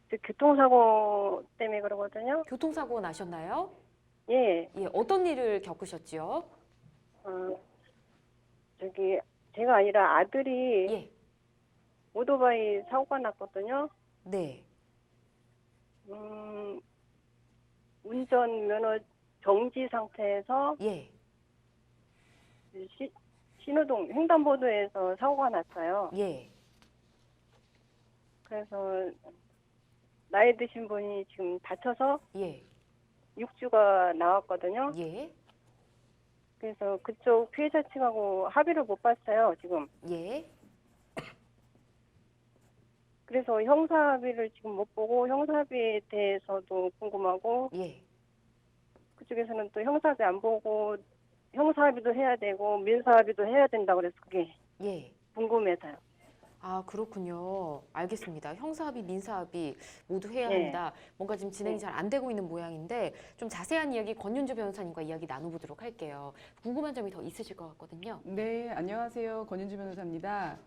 저 교통사고 때문에 그러거든요. 교통사고 나셨나요? 예, 예, 어떤 일을 겪으셨지요? 어, 저기, 제가 아니라 아들이 예, 오토바이 사고가 났거든요. 네, 음, 운전면허 정지 상태에서 예, 시, 신호등 횡단보도에서 사고가 났어요. 예, 그래서 나이 드신 분이 지금 다쳐서 예, 육주가 나왔거든요. 예, 그래서 그쪽 피해자 측하고 합의를 못 봤어요, 지금. 예, 그래서 형사합의를 지금 못 보고 형사합의에 대해서도 궁금하고 예. 그쪽에서는 또 형사합의 안 보고 형사합의도 해야 되고 민사합의도 해야 된다고 그래서 그게 예. 궁금해서요. 아, 그렇군요. 알겠습니다. 형사합의, 민사합의 모두 해야 예, 한다. 뭔가 지금 진행이 예, 잘 안 되고 있는 모양인데 좀 자세한 이야기 권윤주 변호사님과 이야기 나눠보도록 할게요. 궁금한 점이 더 있으실 것 같거든요. 네, 안녕하세요. 권윤주 변호사입니다.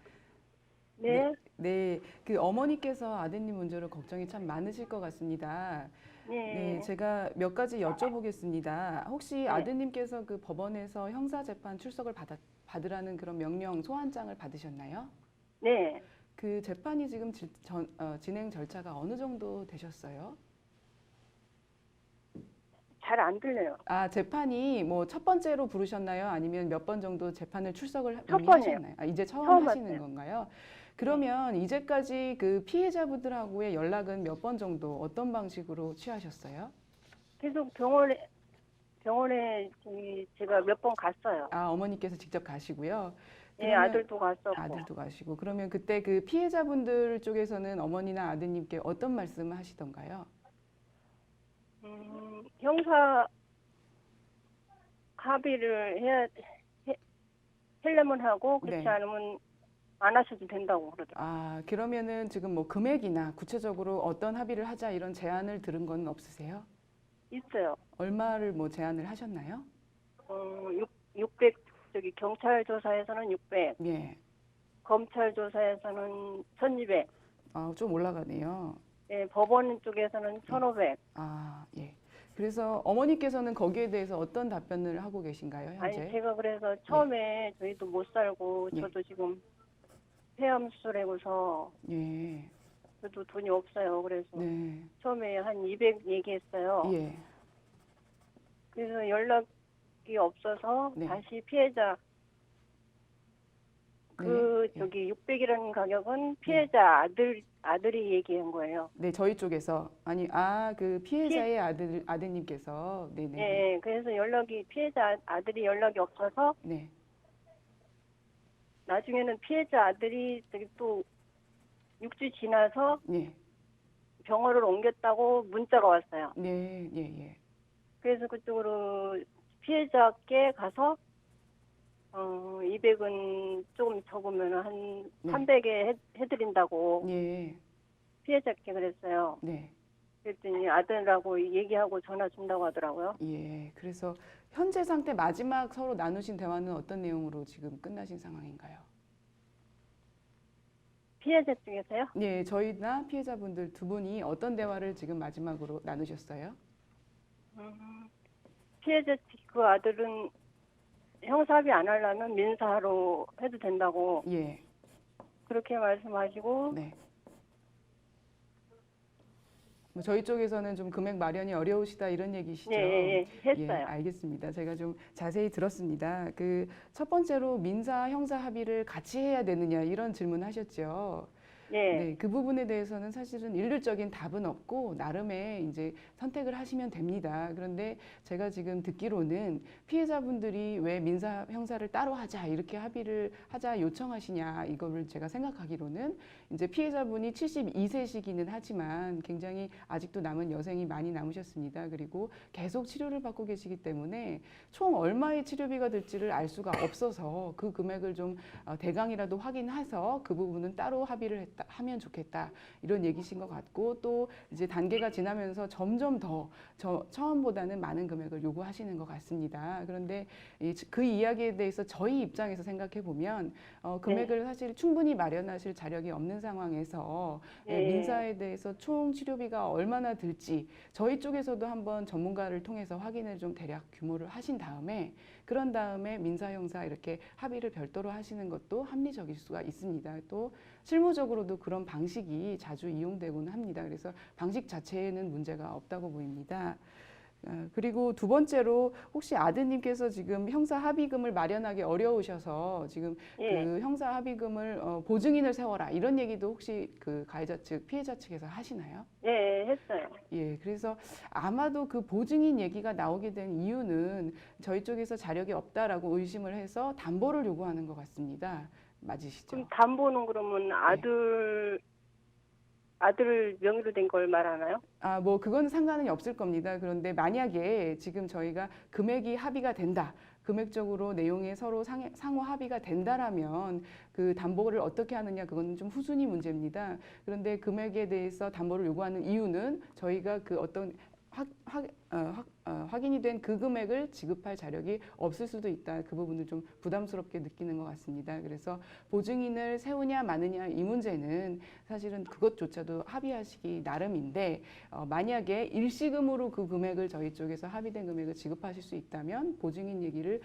네, 네, 네, 그 어머니께서 아드님 문제로 걱정이 참 많으실 것 같습니다. 네, 예, 제가 몇 가지 여쭤보겠습니다. 혹시 예, 아드님께서 그 법원에서 형사재판 출석을 받으라는 그런 명령 소환장을 받으셨나요? 네. 그 재판이 지금 진행 절차가 어느 정도 되셨어요? 잘 안 들려요. 아, 재판이 뭐 첫 번째로 부르셨나요? 아니면 몇 번 정도 재판을 출석을 첫 이미 번이에요. 하셨나요? 아, 이제 처음 처음 하시는 봤어요. 건가요? 네. 그러면 이제까지 그 피해자분들하고의 연락은 몇 번 정도 어떤 방식으로 취하셨어요? 계속 병원에 제가 몇 번 갔어요. 아, 어머니께서 직접 가시고요. 예, 그러면 아들도 갔었고. 아들도 가시고, 그러면 그때 그 피해자분들 쪽에서는 어머니나 아드님께 어떤 말씀을 하시던가요? 형사 합의를 해, 하려면 하고 그렇지 네. 않으면 안 하셔도 된다고 그러더라고요. 아, 그러면은 지금 뭐 금액이나 구체적으로 어떤 합의를 하자 이런 제안을 들은 건 없으세요? 있어요. 얼마를 뭐 제안을 하셨나요? 600, 저기 경찰 조사에서는 600, 예. 검찰 조사에서는 1200, 아, 좀 올라가네요. 예, 법원 쪽에서는 예. 1500. 아, 예. 그래서 어머니께서는 거기에 대해서 어떤 답변을 하고 계신가요, 아니, 현재? 제가 그래서 예. 처음에 저희도 못 살고 예. 저도 지금 폐암수술하고서 예. 저도 돈이 없어요. 그래서 네. 처음에 한 200 얘기했어요. 예. 그래서 연락이 없어서 네. 다시 피해자 네. 예. 저기 600이라는 가격은 예. 피해자 아들이 얘기한 거예요. 네, 저희 쪽에서 그 피해 피해자의 아드님께서 예, 네네네. 예. 그래서 피해자 아들이 연락이 없어서 네. 나중에는 피해자 아들이 저기 또 6주 지나서 네. 병원을 옮겼다고 문자가 왔어요. 네. 예. 예. 그래서 그쪽으로 피해자께 가서 200은 조금 적으면 한 네. 300에 해드린다고 예. 피해자께 그랬어요. 네. 그랬더니 아들하고 얘기하고 전화 준다고 하더라고요. 예. 그래서 현재 상태 마지막 서로 나누신 대화는 어떤 내용으로 지금 끝나신 상황인가요? 피해자 쪽에서요? 예, 저희나 피해자분들 두 분이 어떤 대화를 지금 마지막으로 나누셨어요? 피해자 그 아들은 형사합의 안 하려면 민사로 해도 된다고 예. 그렇게 말씀하시고 네. 뭐 저희 쪽에서는 좀 금액 마련이 어려우시다 이런 얘기시죠? 예, 예, 예, 예, 했어요. 알겠습니다. 제가 좀 자세히 들었습니다. 그 첫 번째로 민사 형사 합의를 같이 해야 되느냐 이런 질문 하셨죠. 예, 네, 그 부분에 대해서는 사실은 일률적인 답은 없고 나름의 이제 선택을 하시면 됩니다. 그런데 제가 지금 듣기로는 피해자분들이 왜 민사 형사를 따로 하자 이렇게 합의를 하자 요청하시냐 이거를 제가 생각하기로는 이제 피해자분이 72세시기는 하지만 굉장히 아직도 남은 여생이 많이 남으셨습니다. 그리고 계속 치료를 받고 계시기 때문에 총 얼마의 치료비가 들지를 알 수가 없어서 그 금액을 좀 대강이라도 확인해서 그 부분은 따로 합의를 했다. 하면 좋겠다 이런 얘기신 것 같고 또 이제 단계가 지나면서 점점 더 처음보다는 많은 금액을 요구하시는 것 같습니다. 그런데 그 이야기에 대해서 저희 입장에서 생각해 보면 금액을 사실 충분히 마련하실 자력이 없는 상황에서 네. 민사에 대해서 총 치료비가 얼마나 들지 저희 쪽에서도 한번 전문가를 통해서 확인을 좀 대략 규모를 하신 다음에 그런 다음에 민사 형사 이렇게 합의를 별도로 하시는 것도 합리적일 수가 있습니다. 또 실무적으로도 그런 방식이 자주 이용되고는 합니다. 그래서 방식 자체에는 문제가 없다고 보입니다. 그리고 두 번째로 혹시 아드님께서 지금 형사 합의금을 마련하기 어려우셔서 지금 예. 그 형사 합의금을 보증인을 세워라 이런 얘기도 혹시 그 가해자 측, 피해자 측에서 하시나요? 예, 했어요. 예, 그래서 아마도 그 보증인 얘기가 나오게 된 이유는 저희 쪽에서 자력이 없다라고 의심을 해서 담보를 요구하는 것 같습니다. 맞으시죠? 그럼 담보는 그러면 아들 명의로 된 걸 말하나요? 뭐 그건 상관은 없을 겁니다. 그런데 만약에 지금 저희가 금액이 합의가 된다. 금액적으로 내용에 서로 상호 합의가 된다라면 그 담보를 어떻게 하느냐 그건 좀 후순위 문제입니다. 그런데 금액에 대해서 담보를 요구하는 이유는 저희가 그 어떤 확인이 된 그 금액을 지급할 자력이 없을 수도 있다. 그 부분을 좀 부담스럽게 느끼는 것 같습니다. 그래서 보증인을 세우냐 마느냐 이 문제는 사실은 그것조차도 합의하시기 나름인데 만약에 일시금으로 그 금액을 저희 쪽에서 합의된 금액을 지급하실 수 있다면 보증인 얘기를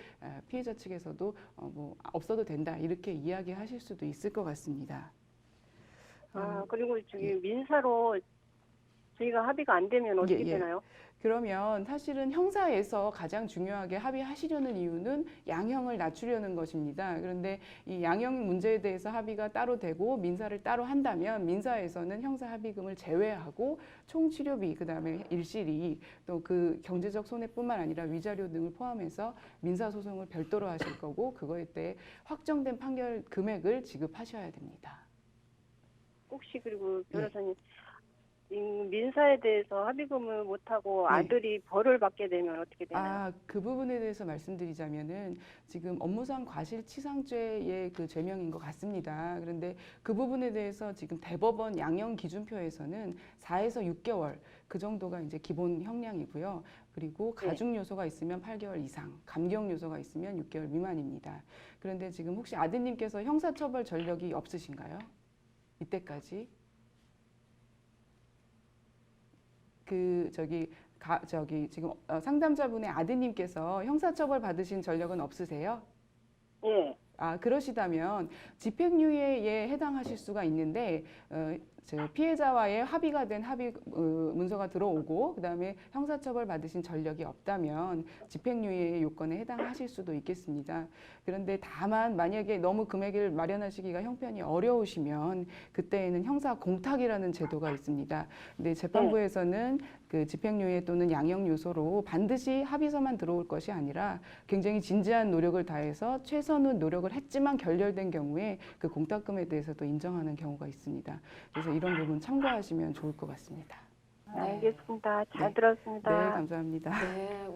피해자 측에서도 뭐 없어도 된다 이렇게 이야기하실 수도 있을 것 같습니다. 그리고 저기 민사로 저희가 합의가 안 되면 어떻게 되나요? 그러면 사실은 형사에서 가장 중요하게 합의하시려는 이유는 양형을 낮추려는 것입니다. 그런데 이 양형 문제에 대해서 합의가 따로 되고 민사를 따로 한다면 민사에서는 형사 합의금을 제외하고 총 치료비 그다음에 일시리 또 그 경제적 손해뿐만 아니라 위자료 등을 포함해서 민사 소송을 별도로 하실 거고 그거에 대해 확정된 판결 금액을 지급하셔야 됩니다. 혹시 그리고 변호사님 이 민사에 대해서 합의금을 못하고 네. 아들이 벌을 받게 되면 어떻게 되나요? 그 부분에 대해서 말씀드리자면은 지금 업무상 과실치상죄의 그 죄명인 것 같습니다. 그런데 그 부분에 대해서 지금 대법원 양형 기준표에서는 4에서 6개월 그 정도가 이제 기본 형량이고요. 그리고 가중 요소가 있으면 8개월 이상, 감경 요소가 있으면 6개월 미만입니다. 그런데 지금 혹시 아드님께서 형사처벌 전력이 없으신가요? 이때까지? 지금 상담자분의 아드님께서 형사처벌 받으신 전력은 없으세요? 예. 그러시다면 집행유예에 해당하실 수가 있는데 피해자와의 합의가 된 합의 문서가 들어오고 그다음에 형사처벌 받으신 전력이 없다면 집행유예의 요건에 해당하실 수도 있겠습니다. 그런데 다만 만약에 너무 금액을 마련하시기가 형편이 어려우시면 그때에는 형사 공탁이라는 제도가 있습니다. 근데 재판부에서는 그 집행유예 또는 양형 요소로 반드시 합의서만 들어올 것이 아니라 굉장히 진지한 노력을 다해서 최선의 노력을 했지만 결렬된 경우에 그 공탁금에 대해서도 인정하는 경우가 있습니다. 그래서 이런 부분 참고하시면 좋을 것 같습니다. 알겠습니다. 잘 네. 들었습니다. 네, 감사합니다. 네.